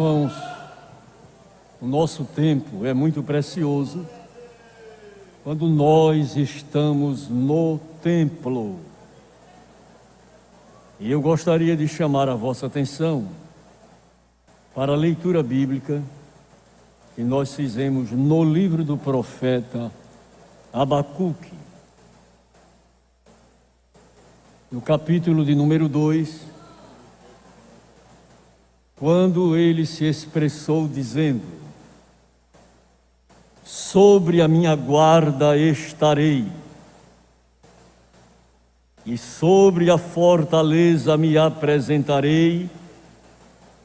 Irmãos, o nosso tempo é muito precioso quando nós estamos no templo. E eu gostaria de chamar a vossa atenção para a leitura bíblica que nós fizemos no livro do profeta Abacuque, no capítulo de número 2, quando ele se expressou dizendo: sobre a minha guarda estarei, e sobre a fortaleza me apresentarei,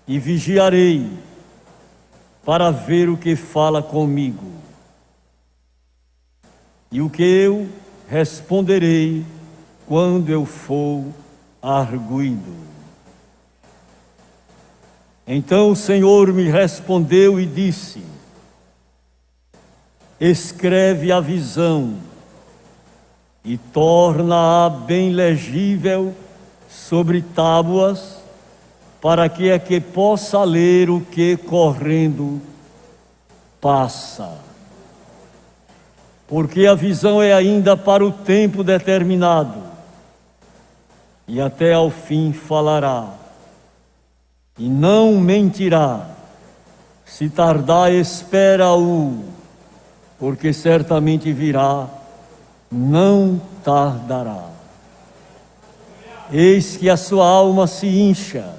e vigiarei, para ver o que fala comigo, e o que eu responderei quando eu for arguido. Então o Senhor me respondeu e disse: escreve a visão e torna-a bem legível sobre tábuas, para que a que possa ler o que correndo passa. Porque a visão é ainda para o tempo determinado, e até ao fim falará, e não mentirá. Se tardar, espera-o, porque certamente virá, não tardará. Eis que a sua alma se incha,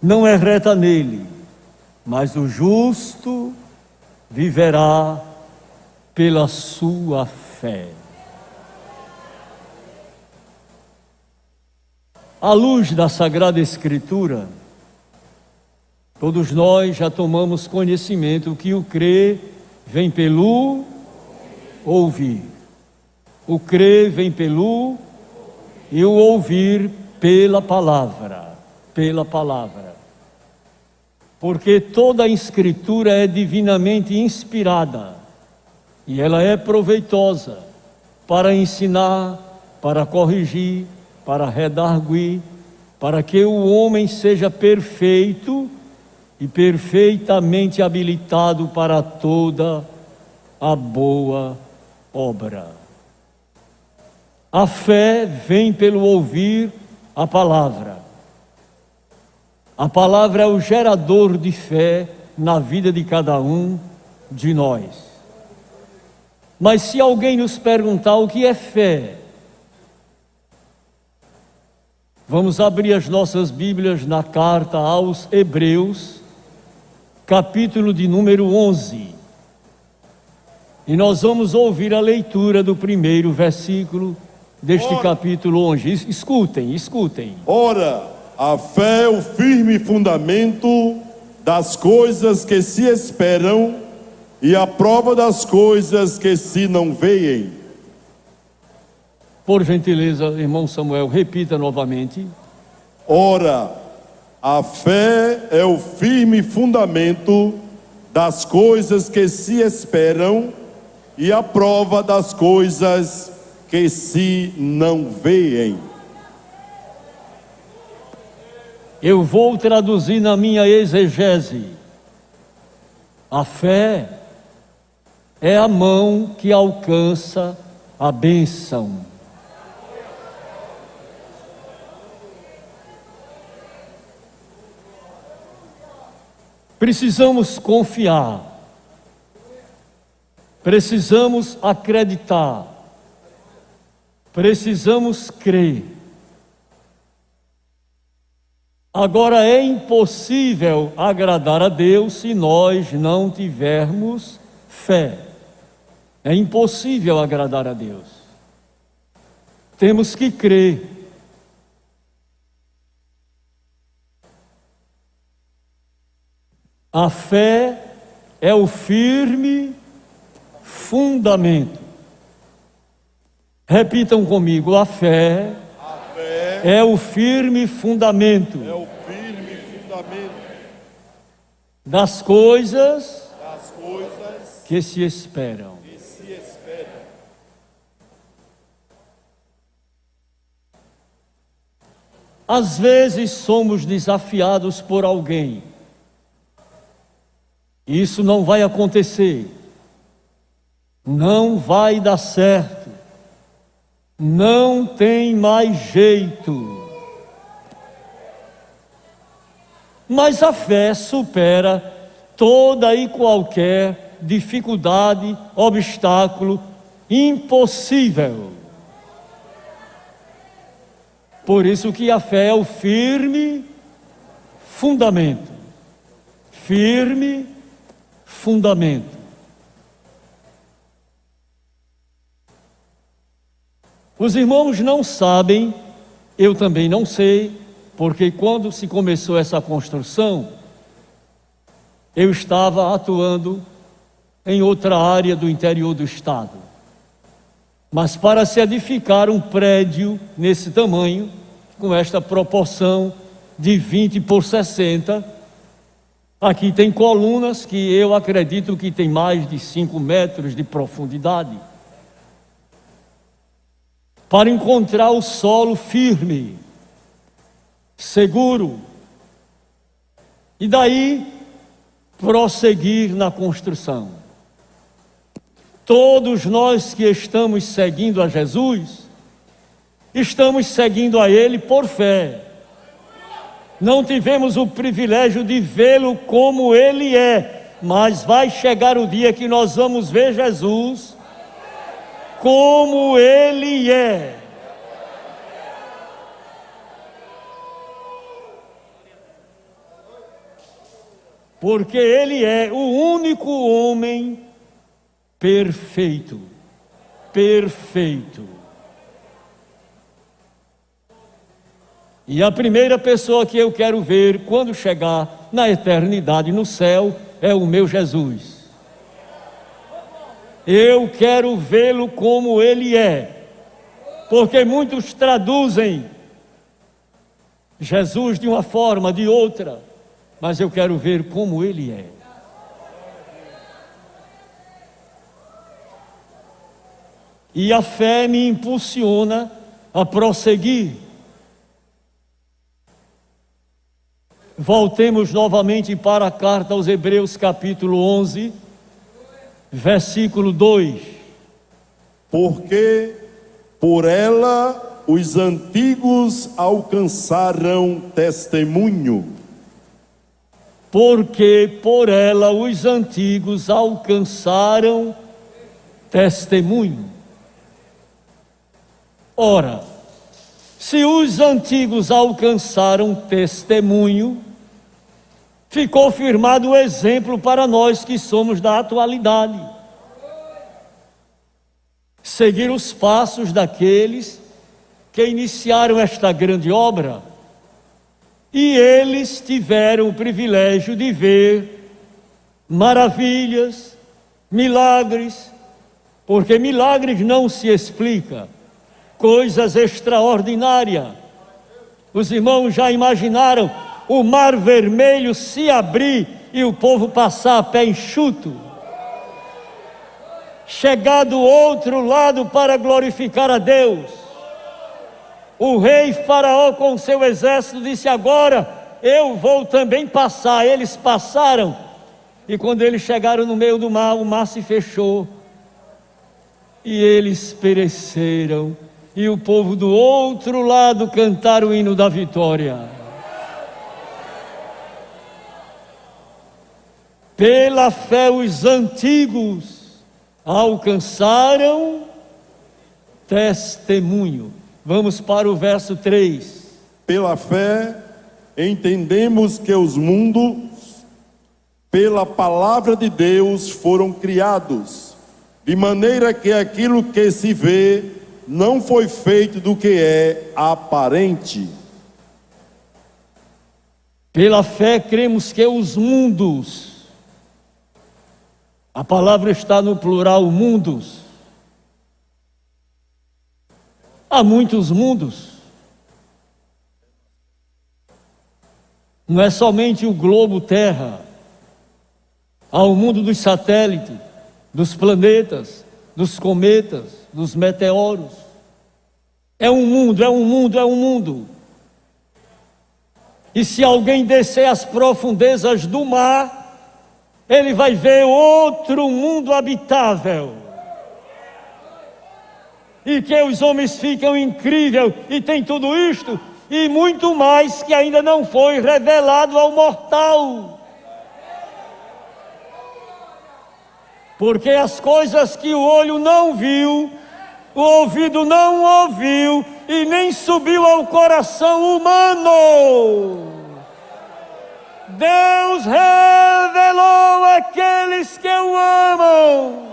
não é reta nele, mas o justo viverá pela sua fé. À luz da Sagrada Escritura, todos nós já tomamos conhecimento que o crer vem pelo ouvir. O crer vem pelo e o ouvir pela palavra. Pela palavra. Porque toda a Escritura é divinamente inspirada e ela é proveitosa para ensinar, para corrigir, para redarguir, para que o homem seja perfeito e perfeitamente habilitado para toda a boa obra. A fé vem pelo ouvir a palavra. A palavra é o gerador de fé na vida de cada um de nós. Mas se alguém nos perguntar o que é fé, vamos abrir as nossas Bíblias na carta aos Hebreus, capítulo de número 11. E nós vamos ouvir a leitura do primeiro versículo deste capítulo 11. Escutem. Ora, a fé é o firme fundamento das coisas que se esperam e a prova das coisas que se não veem. Por gentileza, irmão Samuel, repita novamente. Ora, a fé é o firme fundamento das coisas que se esperam e a prova das coisas que se não veem. Eu vou traduzir na minha exegese. A fé é a mão que alcança a bênção. Precisamos confiar, precisamos acreditar, precisamos crer. Agora, é impossível agradar a Deus se nós não tivermos fé. É impossível agradar a Deus. Temos que crer. A fé é o firme fundamento. Repitam comigo: a fé é o firme fundamento. É o firme fundamento das coisas que se esperam. Às vezes somos desafiados por alguém Isso não vai acontecer. Não vai dar certo. Não tem mais jeito. Mas a fé supera toda e qualquer dificuldade, obstáculo, impossível. Por isso que a fé é o firme fundamento. Firme fundamento. Os irmãos não sabem, eu também não sei, porque quando se começou essa construção, eu estava atuando em outra área do interior do estado. Mas para se edificar um prédio nesse tamanho, com esta proporção de 20 por 60, aqui tem colunas que eu acredito que tem mais de 5 metros de profundidade. Para encontrar o solo firme, seguro, e daí prosseguir na construção. Todos nós que estamos seguindo a Jesus, estamos seguindo a Ele por fé. Não tivemos o privilégio de vê-lo como Ele é, mas vai chegar o dia que nós vamos ver Jesus como Ele é. Porque Ele é o único homem perfeito. Perfeito. E a primeira pessoa que eu quero ver quando chegar na eternidade no céu é o meu Jesus. Eu quero vê-lo como Ele é, porque muitos traduzem Jesus de uma forma, de outra, mas eu quero ver como Ele é. E a fé me impulsiona a prosseguir. Voltemos novamente para a carta aos Hebreus, capítulo 11, versículo 2. Porque por ela os antigos alcançaram testemunho. Porque por ela os antigos alcançaram testemunho. Ora, se os antigos alcançaram testemunho, ficou firmado o exemplo para nós que somos da atualidade. Seguir os passos daqueles que iniciaram esta grande obra, e eles tiveram o privilégio de ver maravilhas, milagres, porque milagres não se explica, coisas extraordinárias. Os irmãos já imaginaram o mar vermelho se abrir e o povo passar a pé enxuto, chegar do outro lado para glorificar a Deus. O rei Faraó com seu exército disse: agora eu vou também passar. Eles passaram, e quando eles chegaram no meio do mar, o mar se fechou e eles pereceram, e o povo do outro lado cantaram o hino da vitória. Pela fé os antigos alcançaram testemunho. Vamos para o verso 3. Pela fé entendemos que os mundos, pela palavra de Deus, foram criados, de maneira que aquilo que se vê não foi feito do que é aparente. Pela fé cremos que os mundos, a palavra está no plural, mundos. Há muitos mundos. Não é somente o globo Terra. Há o mundo dos satélites, dos planetas, dos cometas, dos meteoros. É um mundo, é um mundo, é um mundo. E se alguém descer às profundezas do mar, ele vai ver outro mundo habitável. E que os homens ficam incríveis e tem tudo isto e muito mais que ainda não foi revelado ao mortal. Porque as coisas que o olho não viu, o ouvido não ouviu e nem subiu ao coração humano, Deus revelou àqueles que o amam.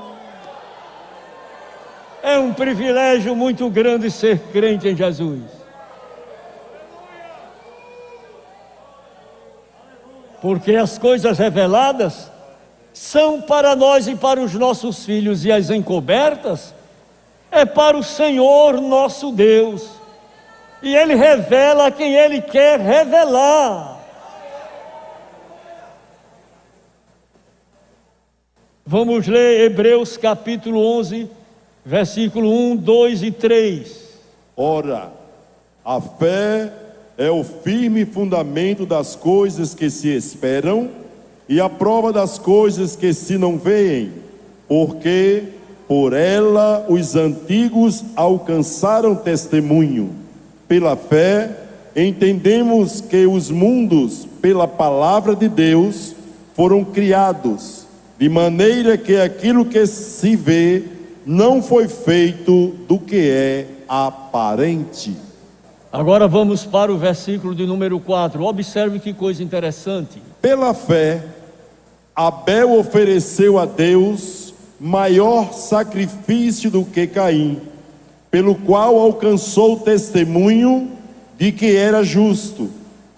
É um privilégio muito grande ser crente em Jesus. Porque as coisas reveladas são para nós e para os nossos filhos, e as encobertas é para o Senhor nosso Deus. E Ele revela a quem Ele quer revelar. Vamos ler Hebreus capítulo 11, versículo 1, 2 e 3. Ora, a fé é o firme fundamento das coisas que se esperam e a prova das coisas que se não veem, porque por ela os antigos alcançaram testemunho. Pela fé, entendemos que os mundos, pela palavra de Deus, foram criados, de maneira que aquilo que se vê não foi feito do que é aparente. Agora vamos para o versículo de número 4. Observe que coisa interessante. Pela fé, Abel ofereceu a Deus maior sacrifício do que Caim, pelo qual alcançou testemunho de que era justo,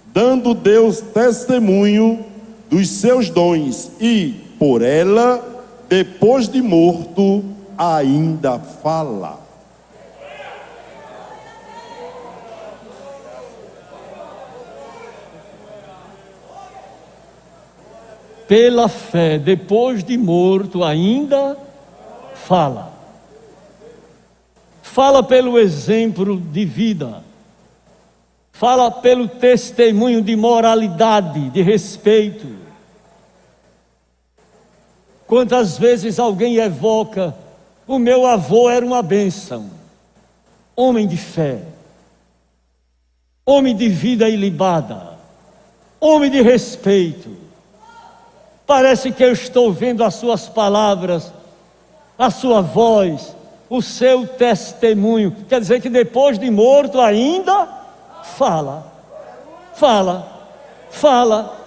dando Deus testemunho dos seus dons e, por ela, depois de morto, ainda fala. Pela fé, depois de morto, ainda fala. Fala pelo exemplo de vida. Fala pelo testemunho de moralidade, de respeito. Quantas vezes alguém evoca: o meu avô era uma bênção, homem de fé, homem de vida ilibada, homem de respeito. Parece que eu estou vendo as suas palavras, a sua voz, o seu testemunho. Quer dizer que depois de morto ainda fala, fala, fala.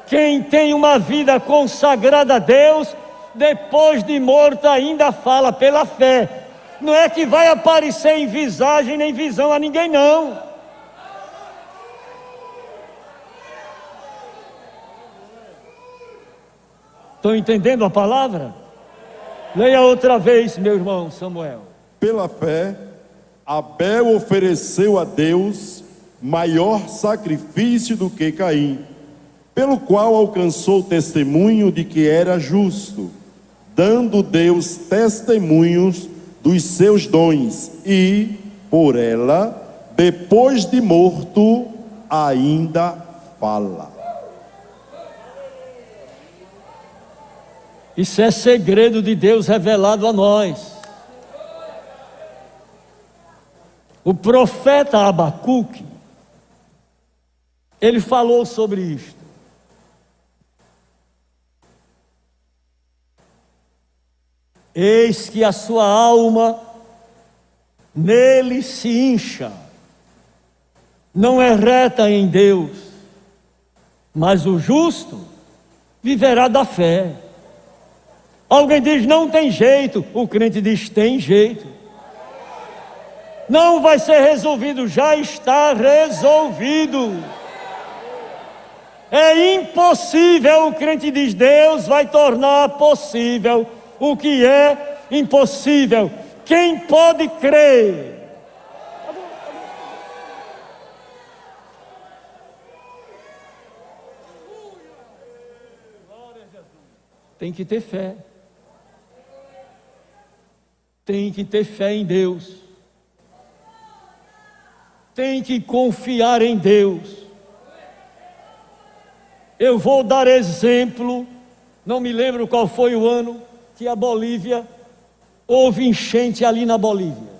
Quem tem uma vida consagrada a Deus, depois de morto ainda fala pela fé. Não é que vai aparecer em visagem nem visão a ninguém, não. Estão entendendo a palavra? Leia outra vez, meu irmão Samuel. Pela fé, Abel ofereceu a Deus maior sacrifício do que Caim, pelo qual alcançou testemunho de que era justo, dando Deus testemunhos dos seus dons e, por ela, depois de morto, ainda fala. Isso é segredo de Deus revelado a nós. O profeta Abacuque, ele falou sobre isto. Eis que a sua alma nele se incha, não é reta em Deus, mas o justo viverá da fé. Alguém diz: não tem jeito. O crente diz: tem jeito. Não vai ser resolvido, já está resolvido. É impossível. O crente diz: Deus vai tornar possível o que é impossível. Quem pode crer? Tem que ter fé. Tem que ter fé em Deus. Tem que confiar em Deus. Eu vou dar exemplo Não me lembro qual foi o ano que a Bolívia, houve enchente ali na Bolívia.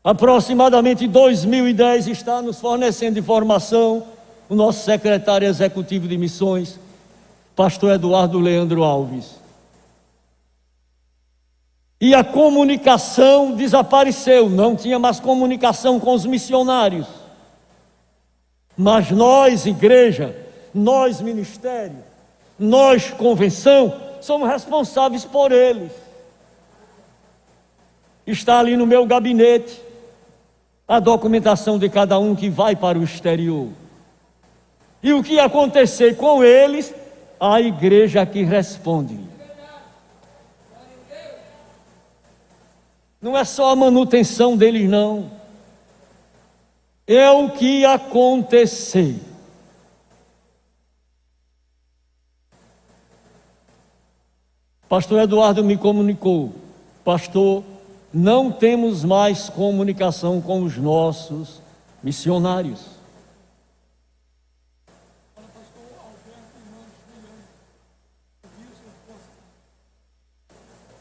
Aproximadamente 2010 está nos fornecendo informação o nosso secretário executivo de missões, pastor Eduardo Leandro Alves. E a comunicação desapareceu, não tinha mais comunicação com os missionários. Mas nós, igreja, nós, ministério, nós, convenção, somos responsáveis por eles. Está ali no meu gabinete a documentação de cada um que vai para o exterior. E o que acontecer com eles, a igreja que responde. Não é só a manutenção deles, não. É o que acontecer. Pastor Eduardo me comunicou: pastor, não temos mais comunicação com os nossos missionários.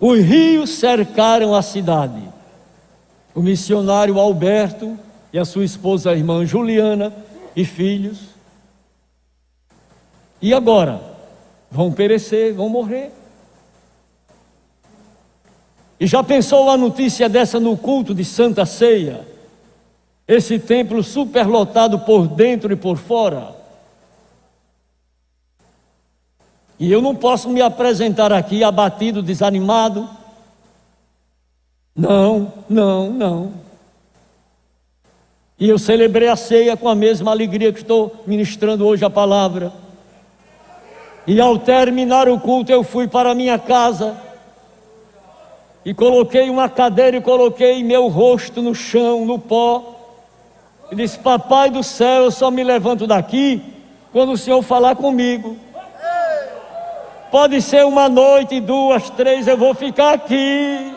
Os rios cercaram a cidade. O missionário Alberto e a sua esposa, a irmã Juliana, e filhos. E agora? Vão perecer, vão morrer. E já pensou a notícia dessa no culto de Santa Ceia? Esse templo superlotado por dentro e por fora. E eu não posso me apresentar aqui abatido, desanimado. Não. E eu celebrei a ceia com a mesma alegria que estou ministrando hoje a palavra. E ao terminar o culto, eu fui para a minha casa e coloquei uma cadeira e coloquei meu rosto no chão, no pó. E disse: papai do céu, eu só me levanto daqui quando o Senhor falar comigo. Pode ser 1 noite, 2, 3, eu vou ficar aqui.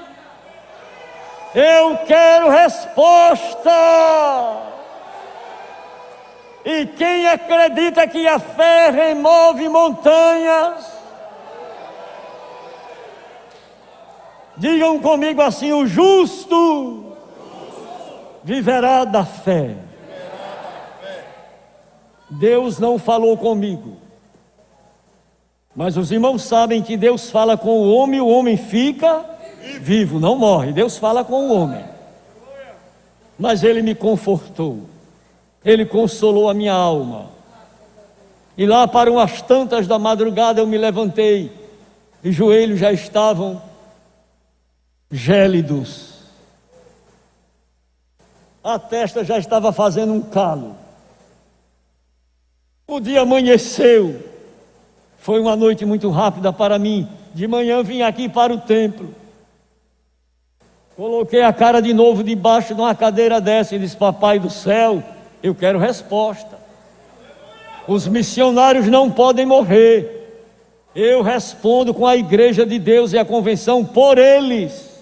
Eu quero resposta. E quem acredita que a fé remove montanhas, digam comigo assim: o justo viverá da fé. Deus não falou comigo, mas os irmãos sabem que Deus fala com o homem fica vivo, não morre. Deus fala com o homem. Mas Ele me confortou, Ele consolou a minha alma. E lá para umas tantas da madrugada eu me levantei, e joelhos já estavam gélidos, a testa já estava fazendo um calo. O dia amanheceu. Foi uma noite muito rápida para mim. De manhã vim aqui para o templo, coloquei a cara de novo debaixo de uma cadeira dessa e disse: papai do céu, eu quero resposta. Os missionários não podem morrer. Eu respondo com a igreja de Deus e a convenção por eles.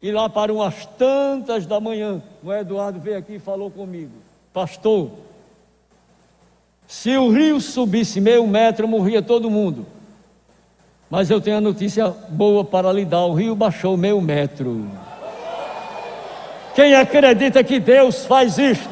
E lá para umas tantas da manhã, o Eduardo veio aqui e falou comigo: pastor, se o rio subisse 0,5 metro, morria todo mundo. Mas eu tenho a notícia boa para lhe dar: o rio baixou 0,5 metro. Quem acredita que Deus faz isso?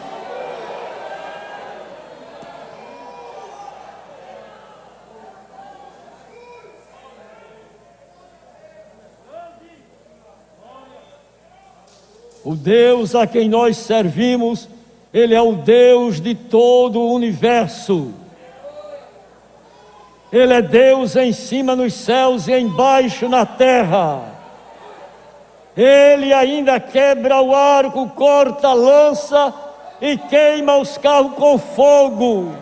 O Deus a quem nós servimos, Ele é o Deus de todo o universo. Ele é Deus em cima nos céus e embaixo na terra. Ele ainda quebra o arco, corta a lança e queima os carros com fogo.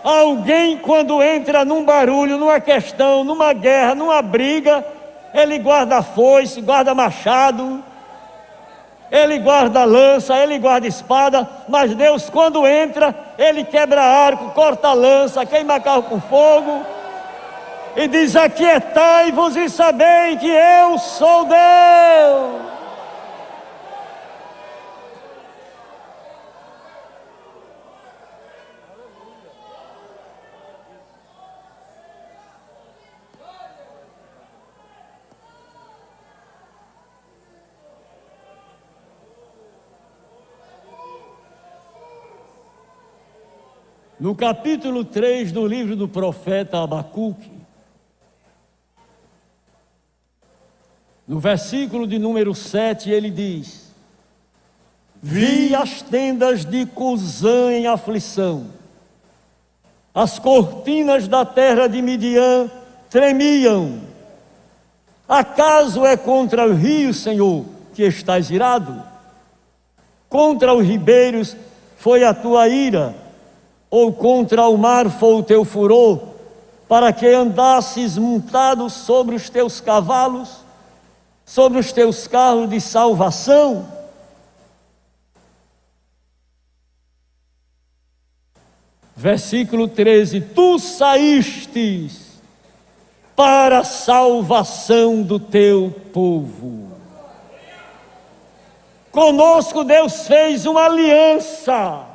Alguém, quando entra num barulho, numa questão, numa guerra, numa briga, ele guarda foice, guarda machado, ele guarda lança, ele guarda espada. Mas Deus, quando entra, Ele quebra arco, corta lança, queima carro com fogo e diz: aquietai-vos e sabei que eu sou Deus. No capítulo 3 do livro do profeta Abacuque, no versículo de número 7, ele diz: Vi as tendas de Cusã em aflição, as cortinas da terra de Midian tremiam. Acaso é contra o rio, Senhor, que estás irado? Contra os ribeiros foi a tua ira, ou contra o mar foi o teu furor, para que andasses montado sobre os teus cavalos, sobre os teus carros de salvação? Versículo 13: Tu saístes para a salvação do teu povo. Conosco Deus fez uma aliança,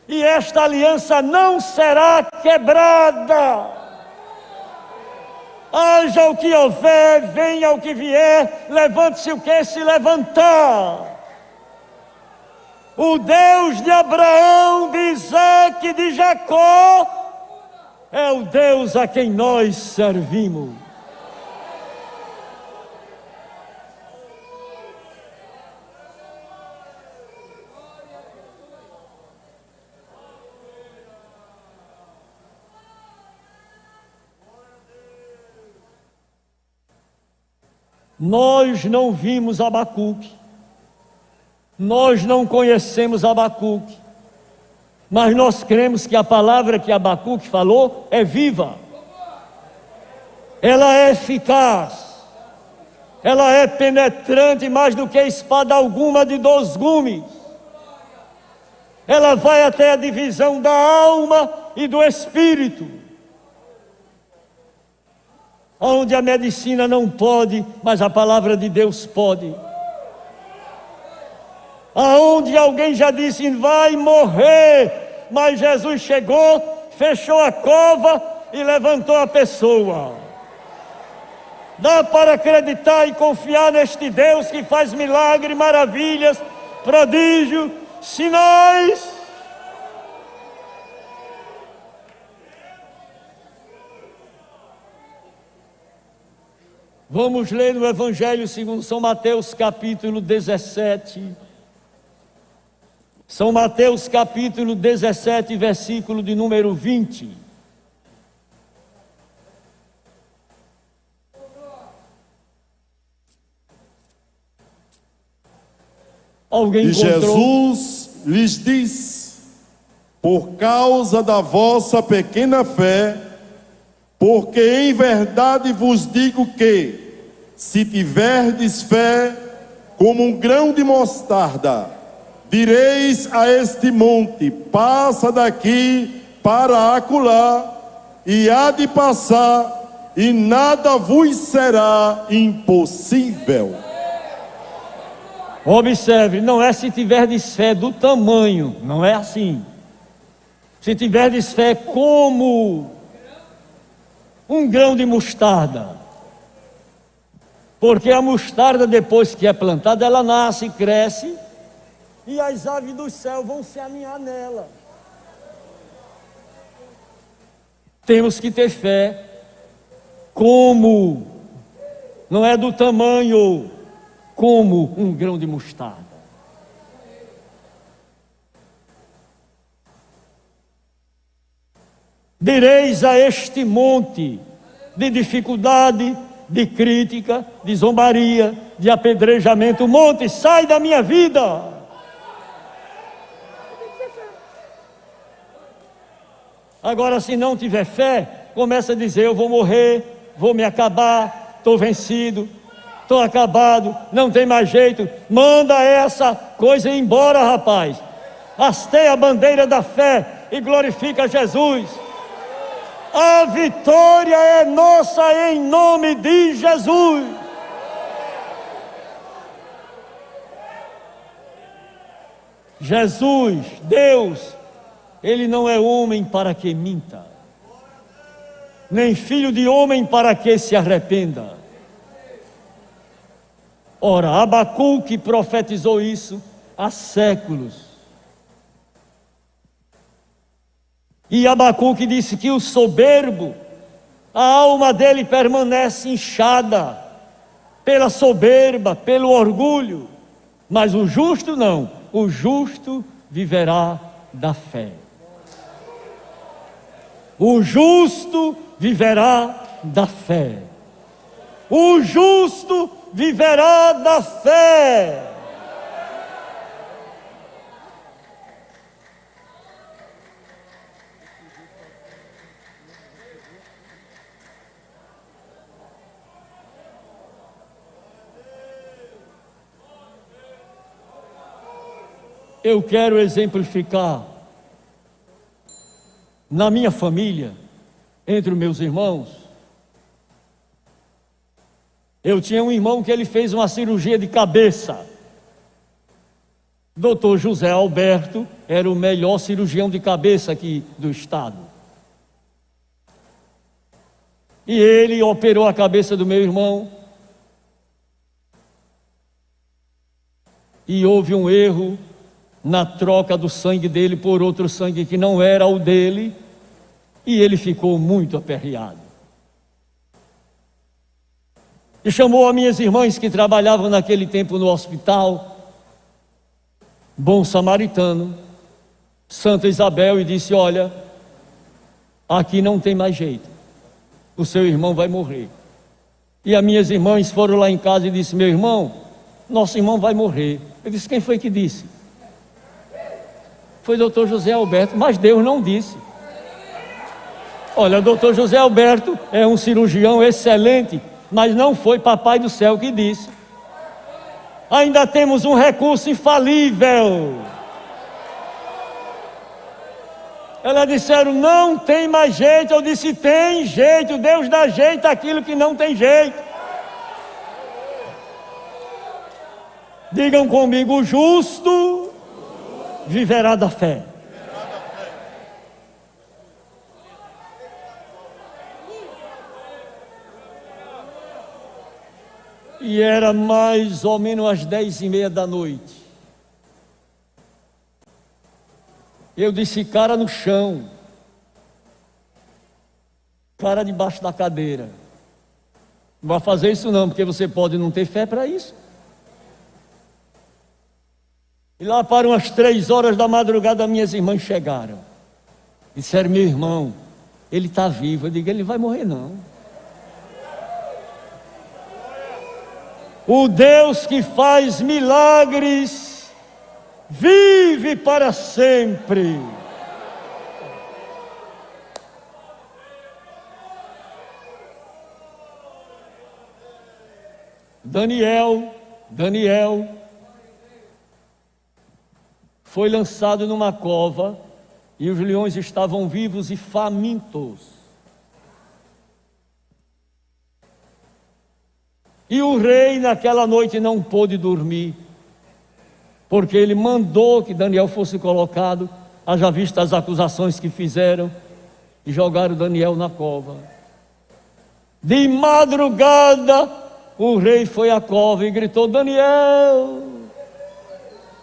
e esta aliança não será quebrada. Haja o que houver, venha o que vier, levante-se o que se levantar. O Deus de Abraão, de Isaque e de Jacó é o Deus a quem nós servimos. Nós não vimos Abacuque, nós não conhecemos Abacuque, mas nós cremos que a palavra que Abacuque falou é viva, ela é eficaz, ela é penetrante mais do que espada alguma de 2 gumes, ela vai até a divisão da alma e do espírito, onde a medicina não pode, mas a palavra de Deus pode. Aonde alguém já disse vai morrer, mas Jesus chegou, fechou a cova e levantou a pessoa. Dá para acreditar e confiar neste Deus que faz milagres, maravilhas, prodígios, sinais. Vamos ler no Evangelho segundo São Mateus, capítulo 17. São Mateus, capítulo 17, versículo de número 20. Alguém E encontrou? Jesus lhes disse: por causa da vossa pequena fé, porque em verdade vos digo que, se tiverdes fé como um grão de mostarda, direis a este monte: passa daqui para acolá, e há de passar, e nada vos será impossível. Observe, não é se tiverdes fé do tamanho, não é assim. Se tiverdes fé como um grão de mostarda, porque a mostarda, depois que é plantada, ela nasce, cresce, e as aves do céu vão se aninhar nela. Temos que ter fé como, não é do tamanho, como um grão de mostarda. Direis a este monte de dificuldade, de crítica, de zombaria, de apedrejamento: monte, sai da minha vida. Agora, se não tiver fé, começa a dizer: eu vou morrer, vou me acabar, estou vencido, estou acabado, não tem mais jeito. Manda essa coisa embora, rapaz. Hasteia a bandeira da fé e glorifica Jesus. A vitória é nossa em nome de Jesus. Jesus, Deus, Ele não é homem para que minta, nem filho de homem para que se arrependa. Ora, Abacuque profetizou isso há séculos. E Abacuque disse que o soberbo, a alma dele permanece inchada pela soberba, pelo orgulho, mas o justo não, o justo viverá da fé. O justo viverá da fé. O justo viverá da fé. Eu quero exemplificar na minha família, entre os meus irmãos. Eu tinha um irmão que ele fez uma cirurgia de cabeça. Dr. José Alberto era o melhor cirurgião de cabeça aqui do estado. E ele operou a cabeça do meu irmão. E houve um erro na troca do sangue dele por outro sangue que não era o dele, e ele ficou muito aperreado. E chamou as minhas irmãs que trabalhavam naquele tempo no hospital Bom Samaritano, Santa Isabel, e disse: olha, aqui não tem mais jeito, o seu irmão vai morrer. E as minhas irmãs foram lá em casa e disse: meu irmão, nosso irmão vai morrer. Eu disse: quem foi que disse? Foi o Dr. José Alberto, mas Deus não disse. Olha, o Dr. José Alberto é um cirurgião excelente, mas não foi Papai do Céu que disse. Ainda temos um recurso infalível. Elas disseram: não tem mais jeito. Eu disse: tem jeito, Deus dá jeito àquilo que não tem jeito. Digam comigo: o justo viverá da fé. E era mais ou menos às 10:30 da noite. Eu disse: cara no chão, cara debaixo da cadeira. Não vai fazer isso não, porque você pode não ter fé para isso. E lá para umas 3 horas da madrugada, minhas irmãs chegaram. Disseram: meu irmão, ele está vivo. Eu digo: ele vai morrer não. O Deus que faz milagres vive para sempre. Daniel foi lançado numa cova e os leões estavam vivos e famintos. E o rei naquela noite não pôde dormir, porque ele mandou que Daniel fosse colocado, haja vista as acusações que fizeram, e jogaram Daniel na cova. De madrugada, o rei foi à cova e gritou: Daniel,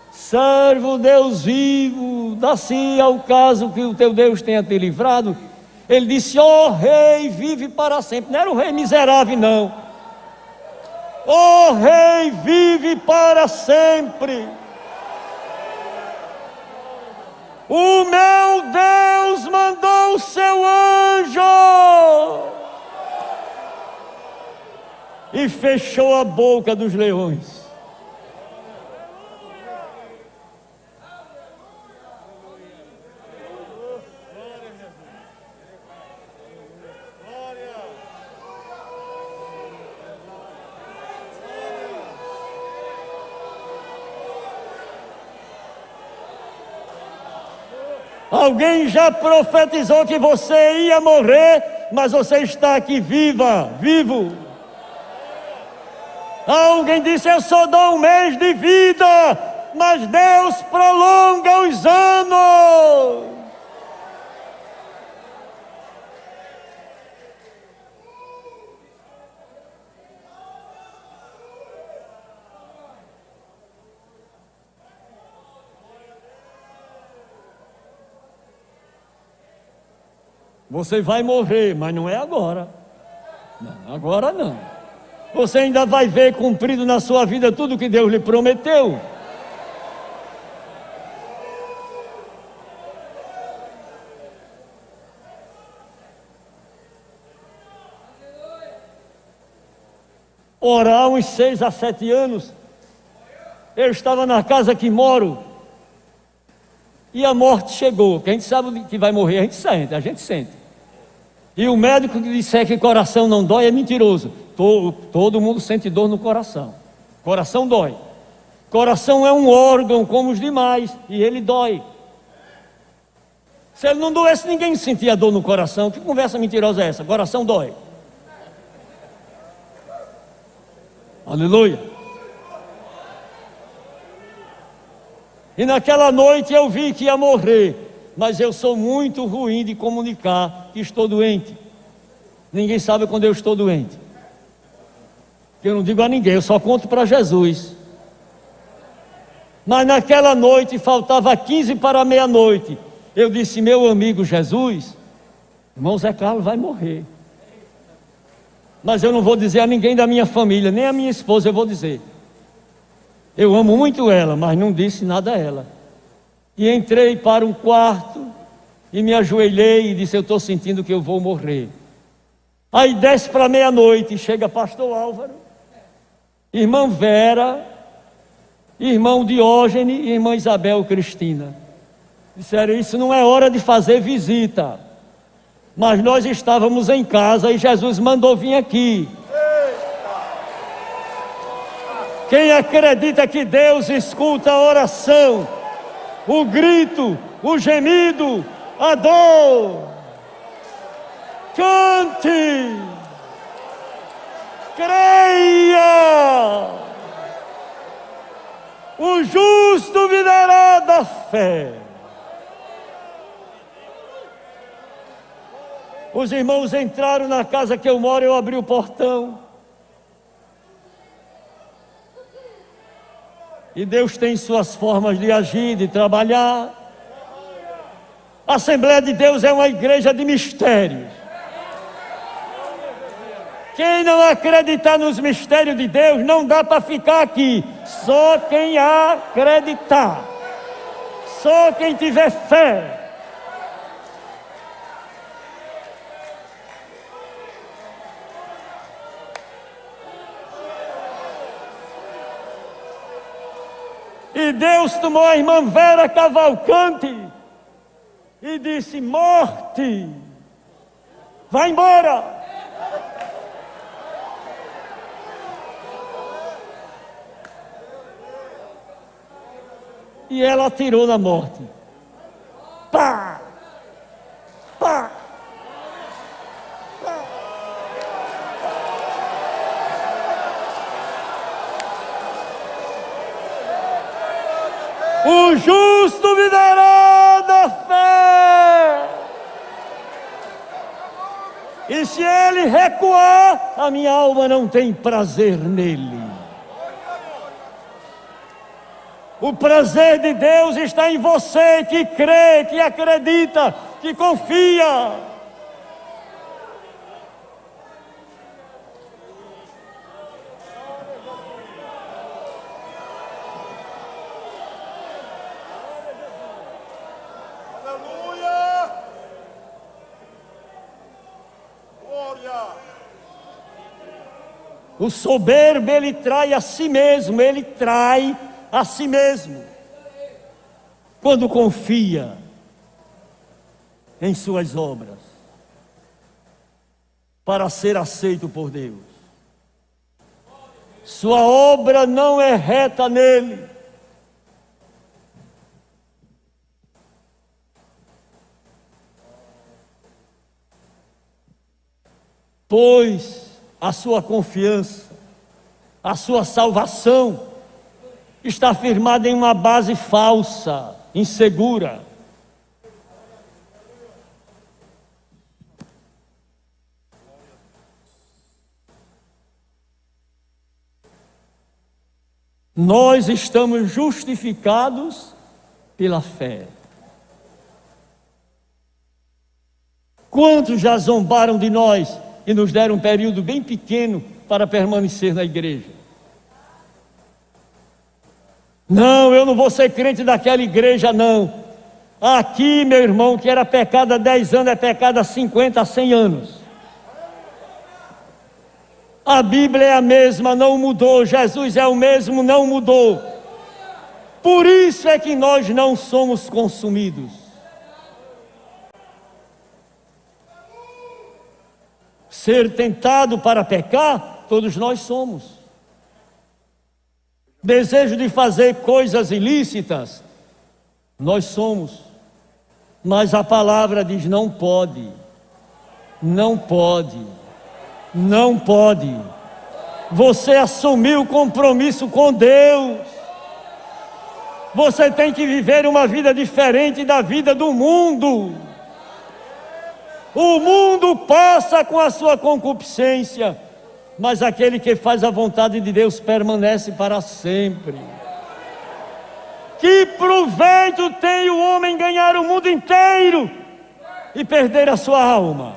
servo Deus vivo, dá-se ao caso que o teu Deus tenha te livrado. Ele disse: ó rei, vive para sempre. Não era um rei miserável não. Ó rei, vive para sempre. O meu Deus mandou o seu anjo e fechou a boca dos leões. Alguém já profetizou que você ia morrer, mas você está aqui vivo. Alguém disse: eu só dou 1 mês de vida, mas Deus prolonga os anos. Você vai morrer, mas não é agora. Não, agora não. Você ainda vai ver cumprido na sua vida tudo que Deus lhe prometeu. Ora, há uns 6 a 7 anos, eu estava na casa que moro e a morte chegou. Que a gente sabe que vai morrer, a gente sente. E o médico que disser que coração não dói é mentiroso. Todo mundo sente dor no coração. Coração dói. Coração é um órgão como os demais e ele dói. Se ele não doesse, ninguém sentia dor no coração. Que conversa mentirosa é essa? Coração dói. Aleluia. E naquela noite eu vi que ia morrer, mas eu sou muito ruim de comunicar que estou doente. Ninguém sabe quando eu estou doente. Eu não digo a ninguém, eu só conto para Jesus. Mas naquela noite, faltava 15 para meia-noite, eu disse: meu amigo Jesus, irmão Zé Carlos vai morrer. Mas eu não vou dizer a ninguém da minha família, nem a minha esposa eu vou dizer. Eu amo muito ela, mas não disse nada a ela. E entrei para um quarto e me ajoelhei e disse: eu estou sentindo que eu vou morrer. Aí 10 para meia-noite, chega pastor Álvaro, irmã Vera, irmão Diógenes e irmã Isabel Cristina. Disseram: isso não é hora de fazer visita. Mas nós estávamos em casa e Jesus mandou vir aqui. Quem acredita que Deus escuta a oração, o grito, o gemido, a dor, cante, creia, o justo viverá da fé. Os irmãos entraram na casa que eu moro, eu abri o portão. E Deus tem suas formas de agir, de trabalhar. A Assembleia de Deus é uma igreja de mistérios. Quem não acreditar nos mistérios de Deus, não dá para ficar aqui. Só quem acreditar. Só quem tiver fé. E Deus tomou a irmã Vera Cavalcante e disse: morte, vai embora. E ela atirou na morte. Pá! Pá! O justo viverá da fé. E se ele recuar, a minha alma não tem prazer nele. O prazer de Deus está em você que crê, que acredita, que confia. O soberbo, ele trai a si mesmo, ele trai a si mesmo. Quando confia em suas obras, para ser aceito por Deus. Sua obra não é reta nele. Pois a sua confiança, a sua salvação está firmada em uma base falsa, insegura. Nós estamos justificados pela fé. Quantos já zombaram de nós e nos deram um período bem pequeno para permanecer na igreja? Não, eu não vou ser crente daquela igreja, não. Aqui, meu irmão, que era pecado há 10 anos, é pecado há 50, há 100 anos. A Bíblia é a mesma, não mudou. Jesus é o mesmo, não mudou. Por isso é que nós não somos consumidos. Ser tentado para pecar, todos nós somos. Desejo de fazer coisas ilícitas, nós somos. Mas a palavra diz: não pode, não pode, não pode. Você assumiu o compromisso com Deus. Você tem que viver uma vida diferente da vida do mundo. O mundo passa com a sua concupiscência, mas aquele que faz a vontade de Deus permanece para sempre. Que proveito tem o homem ganhar o mundo inteiro e perder a sua alma?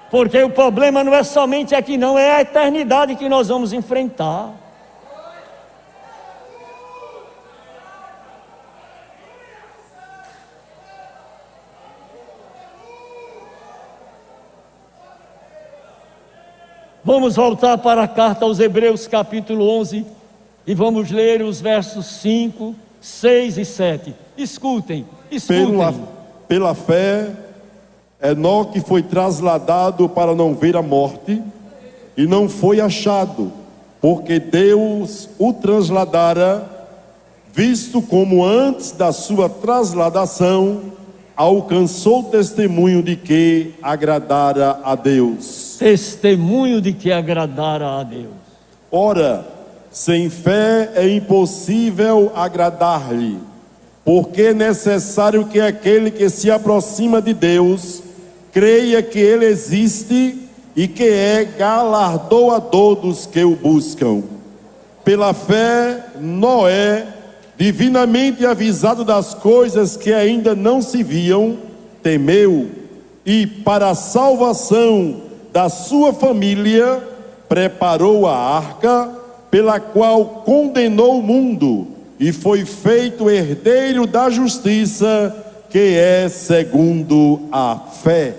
Porque o problema não é somente aqui não, é a eternidade que nós vamos enfrentar. Vamos voltar para a carta aos Hebreus, capítulo 11, e vamos ler os versos 5, 6 e 7. Escutem. Pela fé, Enoque foi trasladado para não ver a morte, e não foi achado, porque Deus o trasladara, visto como antes da sua trasladação alcançou testemunho de que agradara a Deus. Testemunho de que agradara a Deus. Ora, sem fé é impossível agradar-lhe, porque é necessário que aquele que se aproxima de Deus creia que Ele existe e que é galardoador dos que o buscam. Pela fé, Noé, divinamente avisado das coisas que ainda não se viam, temeu e, para a salvação da sua família, preparou a arca, pela qual condenou o mundo e foi feito herdeiro da justiça, que é segundo a fé.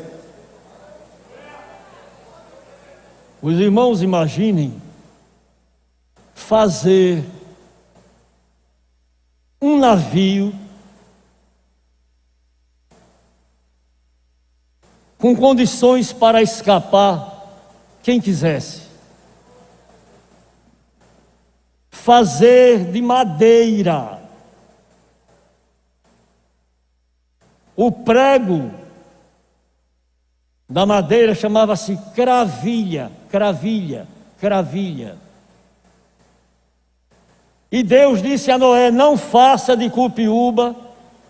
Os irmãos imaginem fazer um navio com condições para escapar quem quisesse. Fazer de madeira. O prego da madeira chamava-se cravilha. E Deus disse a Noé: não faça de cupiúba,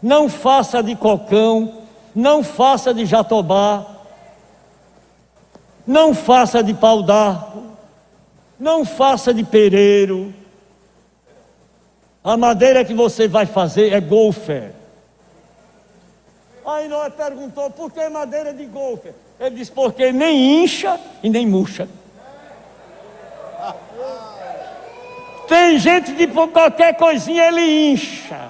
não faça de cocão, não faça de jatobá, não faça de pau d'arco, não faça de pereiro. A madeira que você vai fazer é golfer. Aí Noé perguntou: por que madeira de golfer? Ele disse: porque nem incha e nem murcha. Tem gente que por qualquer coisinha ele incha,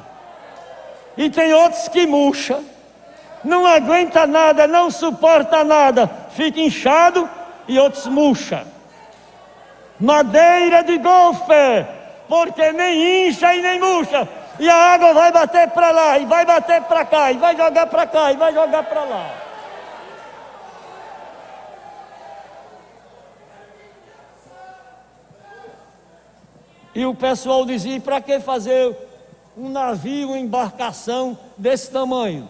e tem outros que murcha, não aguenta nada, não suporta nada, fica inchado, e outros murcha. Madeira de golfe, porque nem incha e nem murcha, e a água vai bater para lá, e vai bater para cá, e vai jogar para cá, e vai jogar para lá. E o pessoal dizia: para que fazer um navio, uma embarcação desse tamanho,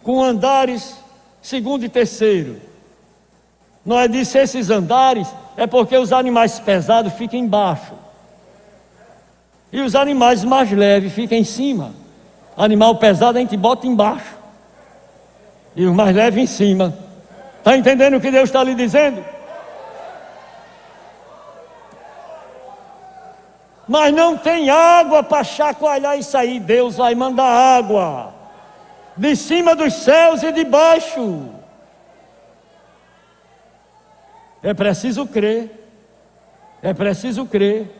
com andares segundo e terceiro? Noé disse: esses andares é porque os animais pesados ficam embaixo e os animais mais leves ficam em cima. Animal pesado a gente bota embaixo e os mais leves em cima. Está entendendo o que Deus está lhe dizendo? Mas não tem água para chacoalhar isso aí. Deus vai mandar água. de cima dos céus e de baixo. É preciso crer. É preciso crer.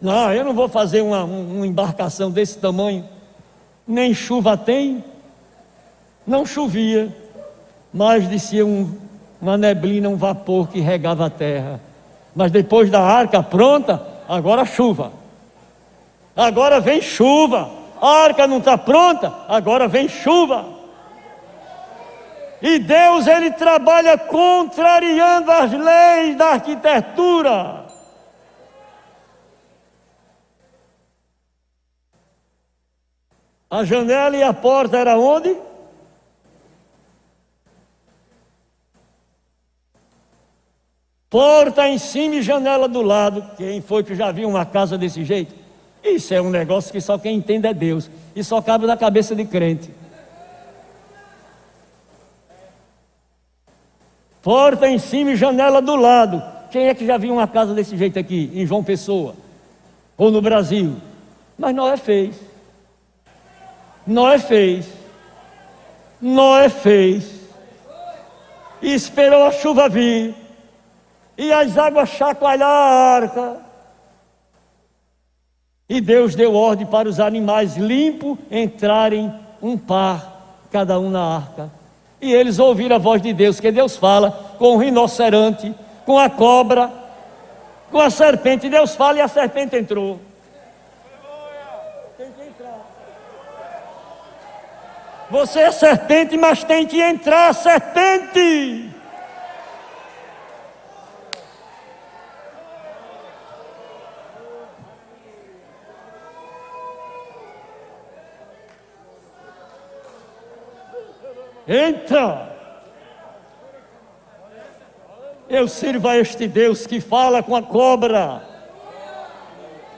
Não, eu não vou fazer uma embarcação desse tamanho. Nem chuva tem. Não chovia, mas descia uma neblina, um vapor que regava a terra. Mas depois da arca pronta, agora chuva. Agora vem chuva. A arca não está pronta, agora vem chuva. E Deus, Ele trabalha contrariando as leis da arquitetura. A janela e a porta era onde? Porta em cima e janela do lado. Quem foi que já viu uma casa desse jeito? Isso é um negócio que só quem entende é Deus. E só cabe na cabeça de crente. Porta em cima e janela do lado. Quem é que já viu uma casa desse jeito aqui, em João Pessoa? Ou no Brasil? Mas Noé fez. Noé fez. Noé fez. E esperou a chuva vir. E as águas chacoalhar a arca. E Deus deu ordem para os animais limpos entrarem um par, cada um na arca. E eles ouviram a voz de Deus, que Deus fala com o rinoceronte, com a cobra, com a serpente. Deus fala e a serpente entrou. Tem que entrar. Você é serpente, mas tem que entrar, serpente. Entra! Eu sirvo a este Deus que fala com a cobra.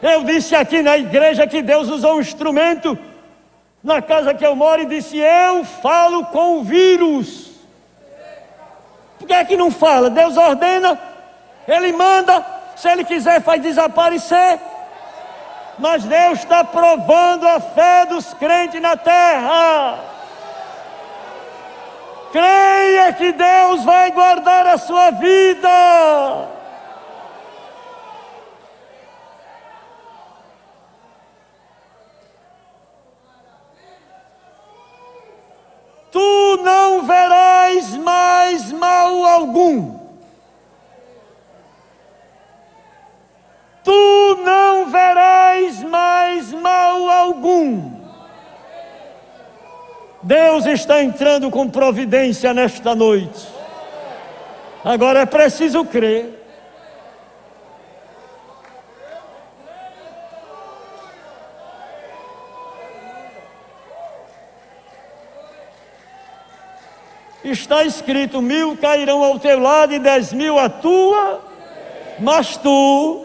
Eu disse aqui na igreja que Deus usou um instrumento na casa que eu moro e disse: eu falo com o vírus. Por que é que não fala? Deus ordena, Ele manda, se Ele quiser faz desaparecer. Mas Deus está provando a fé dos crentes na terra. Creia que Deus vai guardar a sua vida. Tu não verás mais mal algum. Tu não verás mais mal algum. Deus está entrando com providência nesta noite. Agora é preciso crer. Está escrito: 1000 cairão ao teu lado e 10.000 à tua, mas tu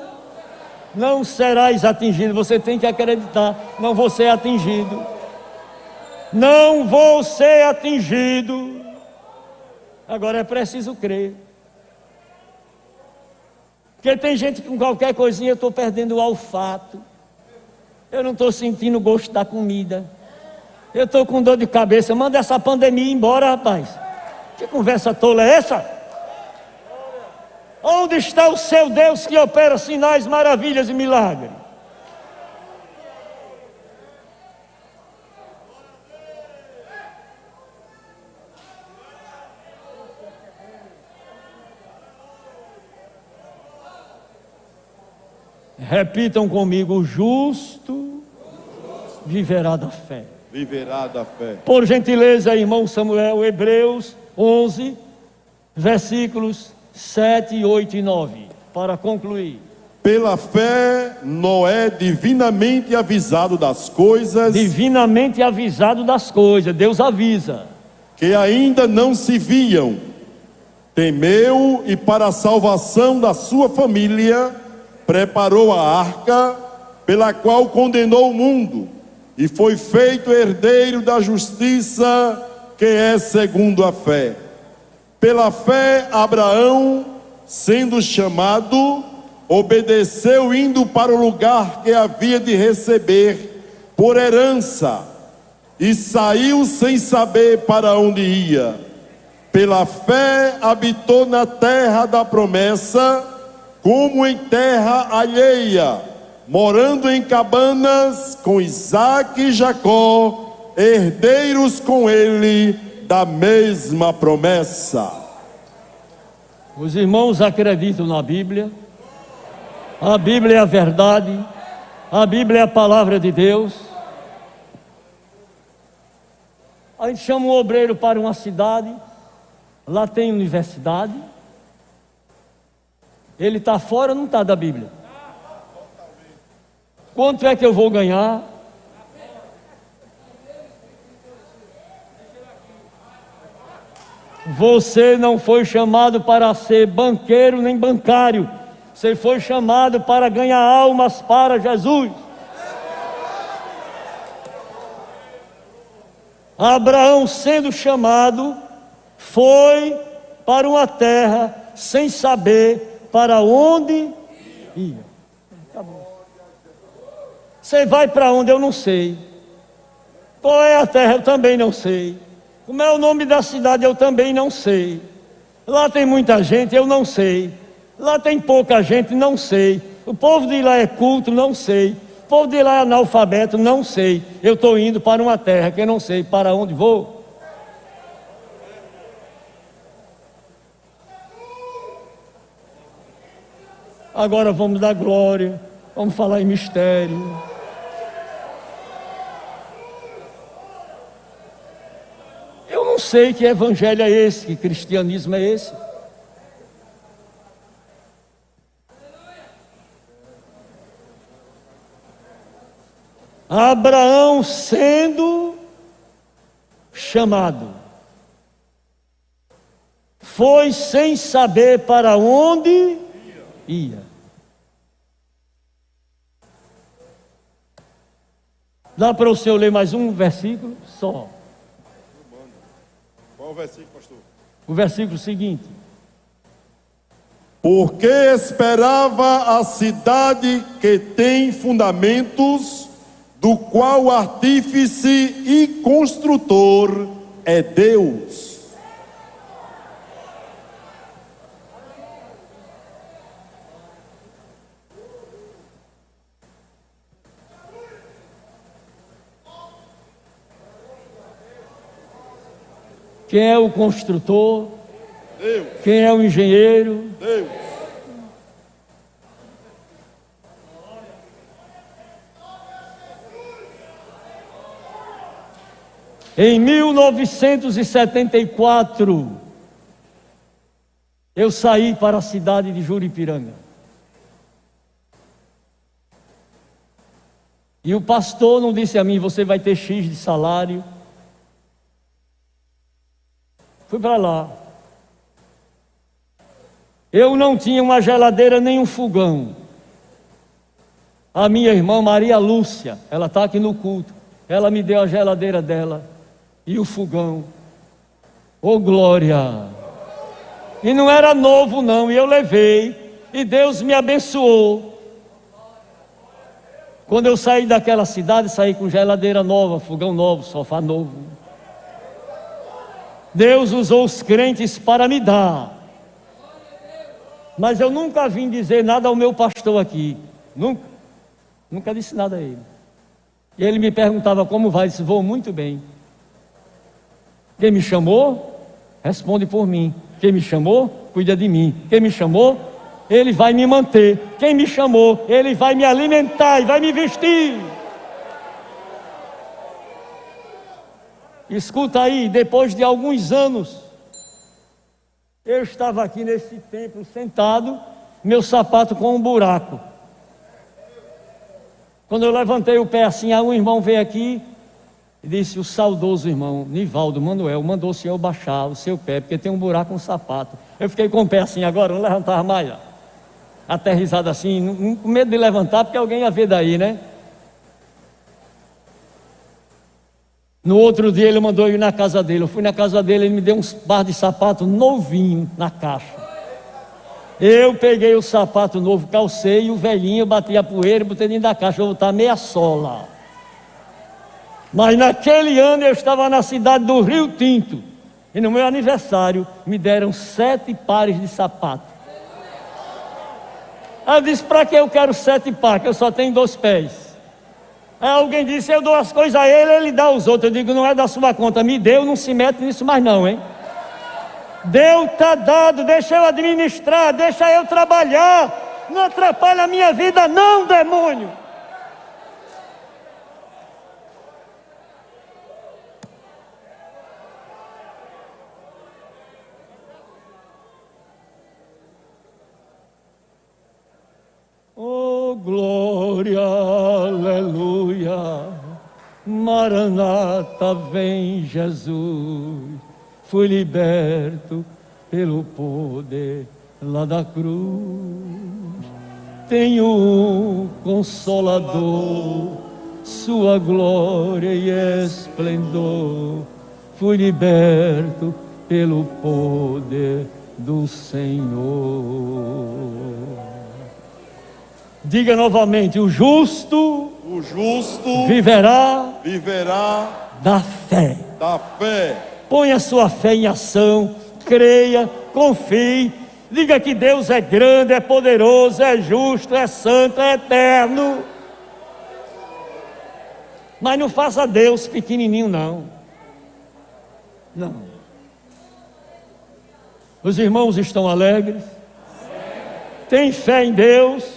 não serás atingido. Você tem que acreditar. Não vou ser atingido. Não vou ser atingido. Agora é preciso crer. Porque tem gente que com qualquer coisinha eu estou perdendo o olfato. Eu não estou sentindo o gosto da comida. Eu estou com dor de cabeça. Manda essa pandemia embora, rapaz. Que conversa tola é essa? Onde está o seu Deus que opera sinais, maravilhas e milagres? Repitam comigo: o justo viverá da fé. Viverá da fé. Por gentileza, irmão Samuel, Hebreus 11, versículos 7, 8 e 9, para concluir. Pela fé, Noé, divinamente avisado das coisas. Divinamente avisado das coisas, Deus avisa. Que ainda não se viam, temeu e para a salvação da sua família, preparou a arca, pela qual condenou o mundo, e foi feito herdeiro da justiça, que é segundo a fé. Pela fé, Abraão, sendo chamado, obedeceu, indo para o lugar que havia de receber por herança, e saiu sem saber para onde ia. Pela fé habitou na terra da promessa, como em terra alheia, morando em cabanas com Isaque e Jacó, herdeiros com ele da mesma promessa. Os irmãos acreditam na Bíblia. A Bíblia é a verdade. A Bíblia é a palavra de Deus. A gente chama um obreiro para uma cidade, lá tem universidade. Ele está fora ou não está da Bíblia? Quanto é que eu vou ganhar? Você não foi chamado para ser banqueiro nem bancário. Você foi chamado para ganhar almas para Jesus. Abraão, sendo chamado, foi para uma terra sem saber para onde ia. Acabou. Você vai para onde? Eu não sei. Qual é a terra? Eu também não sei. Como é o nome da cidade? Eu também não sei. Lá tem muita gente? Eu não sei. Lá tem pouca gente? Não sei. O povo de lá é culto? Não sei. O povo de lá é analfabeto? Não sei. Eu estou indo para uma terra que eu não sei para onde vou. Agora vamos dar glória. Vamos falar em mistério. Eu não sei que evangelho é esse, que cristianismo é esse. Abraão sendo chamado, foi sem saber para onde ia. Dá para o senhor ler mais um versículo? Só. Qual o versículo, pastor? O versículo seguinte. Porque esperava a cidade que tem fundamentos, do qual o artífice e construtor é Deus. Quem é o construtor? Deus. Quem é o engenheiro? Deus. Em 1974, eu saí para a cidade de Juripiranga. E o pastor não disse a mim, você vai ter X de salário. Fui para lá. Eu não tinha uma geladeira nem um fogão. A minha irmã Maria Lúcia, ela está aqui no culto. Ela me deu a geladeira dela e o fogão. Oh glória! E não era novo não, e eu levei. E Deus me abençoou. Quando eu saí daquela cidade, saí com geladeira nova, fogão novo, sofá novo. Deus usou os crentes para me dar. Mas eu nunca vim dizer nada ao meu pastor aqui. Nunca disse nada a ele. E ele me perguntava como vai, eu disse, vou muito bem. Quem me chamou, responde por mim. Quem me chamou, cuida de mim. Quem me chamou, ele vai me manter. Quem me chamou, ele vai me alimentar e vai me vestir. Escuta aí, depois de alguns anos, eu estava aqui nesse templo sentado, meu sapato com um buraco. Quando eu levantei o pé assim, um irmão veio aqui e disse, o saudoso irmão Nivaldo Manuel mandou o senhor baixar o seu pé, porque tem um buraco no sapato. Eu fiquei com o pé assim agora, não levantava mais, aterrissado assim, com medo de levantar, porque alguém ia ver daí, né? No outro dia ele mandou eu ir na casa dele. Eu fui na casa dele, ele me deu uns par de sapato novinho na caixa. Eu peguei o sapato novo, calcei, e o velhinho eu bati a poeira e botei dentro da caixa. Eu vou botar meia sola. Mas naquele ano eu estava na cidade do Rio Tinto, e no meu aniversário me deram 7 pares de sapato. Aí eu disse: para que eu quero 7 pares? Eu só tenho 2 pés. Aí alguém disse: eu dou as coisas a ele, ele dá aos outros. Eu digo: não é da sua conta, me deu, não se mete nisso mais não, hein? Deu, tá dado, deixa eu administrar, deixa eu trabalhar, não atrapalha a minha vida não, demônio. Oh, glória, aleluia, Maranata, vem Jesus. Fui liberto pelo poder lá da cruz. Tenho um Consolador, sua glória e esplendor. Fui liberto pelo poder do Senhor. Diga novamente: o justo viverá da fé. Ponha sua fé em ação, creia, confie, diga que Deus é grande, é poderoso, é justo, é santo, é eterno. Mas não faça Deus pequenininho não. Não. Os irmãos estão alegres? Tem fé em Deus?